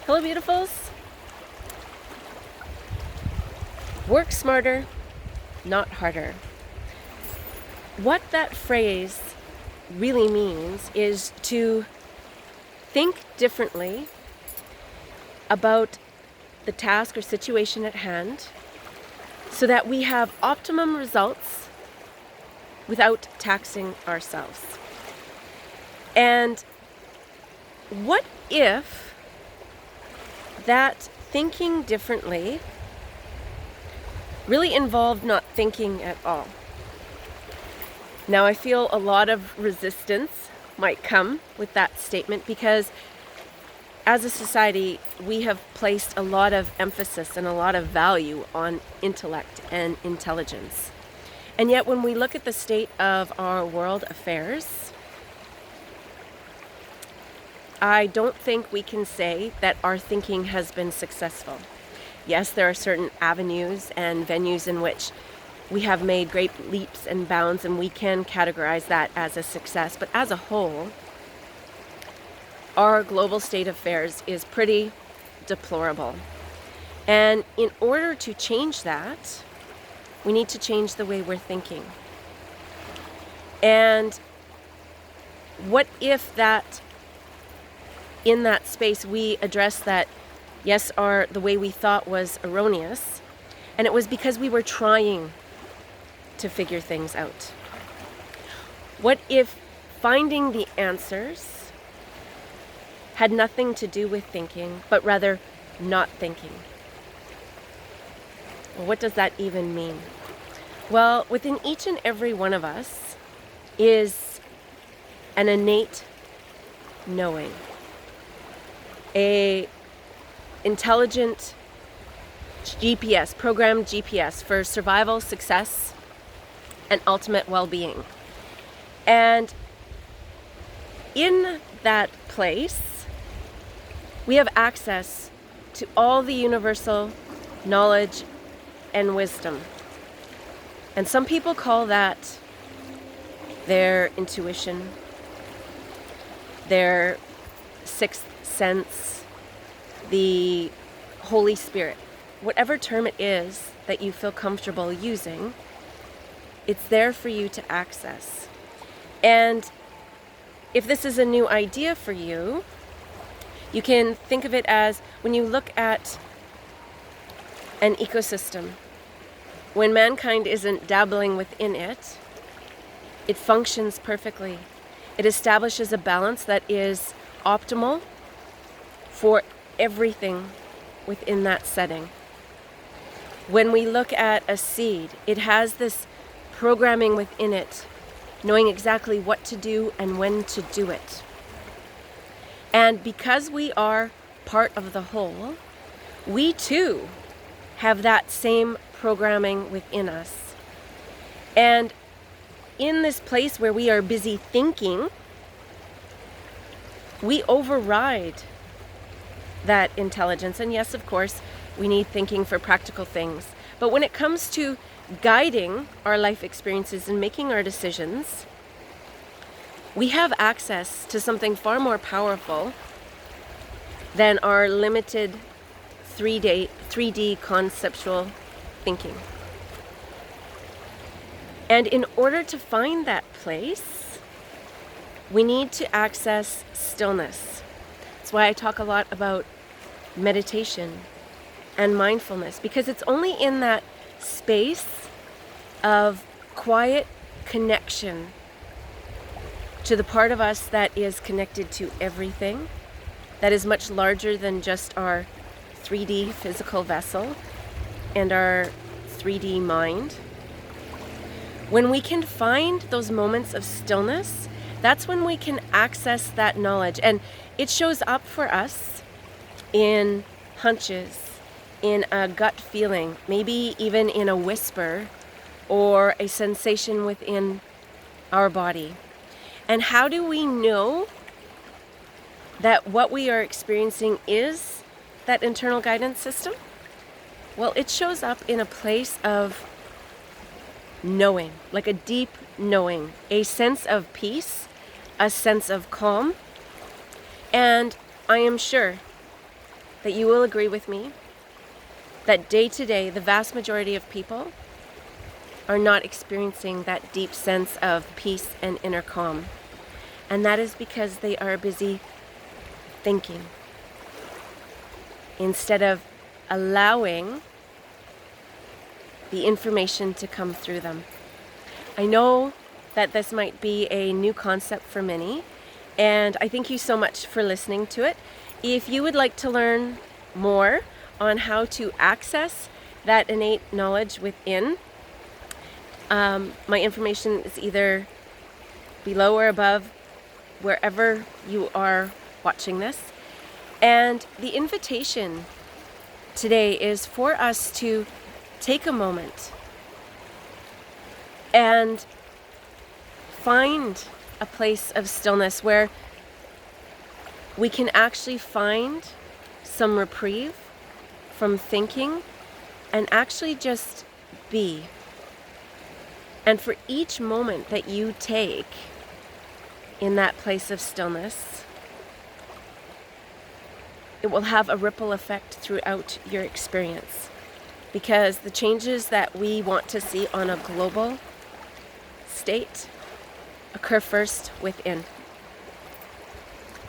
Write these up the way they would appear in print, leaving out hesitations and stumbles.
Hello, beautifuls. Work smarter, not harder. What that phrase really means is to think differently about the task or situation at hand so that we have optimum results without taxing ourselves. And what if that thinking differently really involved not thinking at all? Now, I feel a lot of resistance might come with that statement because as a society, we have placed a lot of emphasis and a lot of value on intellect and intelligence. And yet when we look at the state of our world affairs, I don't think we can say that our thinking has been successful. Yes, there are certain avenues and venues in which we have made great leaps and bounds, and we can categorize that as a success. But as a whole, our global state of affairs is pretty deplorable. And in order to change that, we need to change the way we're thinking. And what if that in that space we address that, yes, the way we thought was erroneous, and it was because we were trying to figure things out? What if finding the answers had nothing to do with thinking, but rather not thinking? Well, what does that even mean? Well, within each and every one of us is an innate knowing. A intelligent GPS, programmed GPS for survival, success, and ultimate well-being. And in that place, we have access to all the universal knowledge and wisdom. And some people call that their intuition, their sixth sense, the Holy Spirit. Whatever term it is that you feel comfortable using, it's there for you to access. And if this is a new idea for you, you can think of it as when you look at an ecosystem, when mankind isn't dabbling within it, it functions perfectly. It establishes a balance that is optimal for everything within that setting. When we look at a seed, it has this programming within it, knowing exactly what to do and when to do it. And because we are part of the whole, we too have that same programming within us. And in this place where we are busy thinking, we override that intelligence. And yes, of course, we need thinking for practical things. But when it comes to guiding our life experiences and making our decisions, we have access to something far more powerful than our limited 3D conceptual thinking. And in order to find that place, we need to access stillness. That's why I talk a lot about meditation and mindfulness, because it's only in that space of quiet connection to the part of us that is connected to everything, that is much larger than just our 3D physical vessel and our 3D mind. When we can find those moments of stillness, that's when we can access that knowledge. And it shows up for us in hunches, in a gut feeling, maybe even in a whisper or a sensation within our body. And how do we know that what we are experiencing is that internal guidance system? Well, it shows up in a place of knowing, like a deep knowing, a sense of peace, a sense of calm. And I am sure that you will agree with me that day to day, the vast majority of people are not experiencing that deep sense of peace and inner calm. And that is because they are busy thinking instead of allowing the information to come through them. I know that this might be a new concept for many, and I thank you so much for listening to it. If you would like to learn more on how to access that innate knowledge within, my information is either below or above wherever you are watching this. And the invitation today is for us to take a moment and find a place of stillness where we can actually find some reprieve from thinking and actually just be. And for each moment that you take in that place of stillness, it will have a ripple effect throughout your experience. Because the changes that we want to see on a global state occur first within.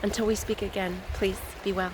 Until we speak again, please be well.